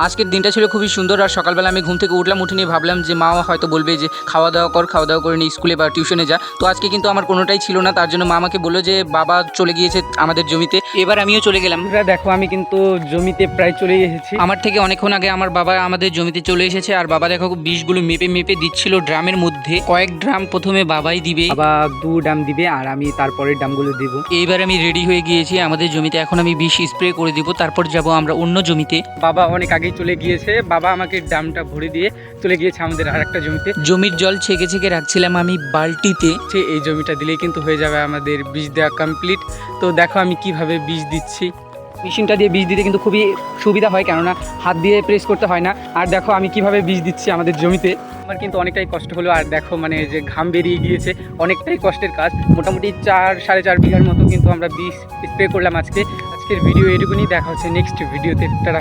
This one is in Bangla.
আজকের দিনটা ছিল খুবই সুন্দর। আর সকালবেলা আমি ঘুম থেকে উঠলাম, উঠে নিয়ে ভাবলাম যে মা হয়তো বলবে যে খাওয়া দাওয়া কর, খাওয়া দাওয়া করে নিয়ে স্কুলে বা টিউশনে যা। তো আজকে কিন্তু আমার কোনোটাই ছিল না, তার জন্য মা আমাকে বললো যে বাবা চলে গিয়েছে আমাদের জমিতে, এবার আমিও চলে গেলাম। দেখো আমি কিন্তু জমিতে প্রায় চলে এসেছি। আমার থেকে অনেকক্ষণ আগে আমার বাবা আমাদের জমিতে চলে এসেছে। আর বাবা দেখো বীজগুলো মেপে মেপে দিচ্ছিল ড্রামের মধ্যে। কয়েক ড্রাম প্রথমে বাবাই দিবে, বাবা 2 ড্রাম দিবে আর আমি তারপরের ড্রামগুলো দিব। এইবার আমি রেডি হয়ে গিয়েছি আমাদের জমিতে। এখন আমি বিষ স্প্রে করে দিব, তারপর যাব আমরা অন্য জমিতে। বাবা অনেক আগেই চলে গিয়েছে, বাবা আমাকে ড্রামটা ভরে দিয়ে চলে গিয়েছে আমাদের আরেকটা জমিতে। জমির জল ছেঁকে ছেঁকে রাখছিলাম আমি বালতিতে। এই জমিটা দিলেই কিন্তু হয়ে যাবে আমাদের বীজ দেওয়া কমপ্লিট। তো দেখো আমি কিভাবে বীজ দিচ্ছি। মেশিনটা দিয়ে বীজ দিতে কিন্তু খুবই সুবিধা হয়, কেননা হাত দিয়ে প্রেস করতে হয় না। আর দেখো আমি কিভাবে বীজ দিচ্ছি আমাদের জমিতে। আমার কিন্তু অনেকটাই কষ্ট হলো, আর দেখো মানে যে ঘাম বেরিয়ে গিয়েছে, অনেকটাই কষ্টের কাজ। মোটামুটি 4-4.5 বিঘার মতো কিন্তু আমরা বীজ স্প্রে করলাম আজকের ভিডিও এটুকুনি। দেখা হচ্ছে নেক্সট ভিডিওতে। তারা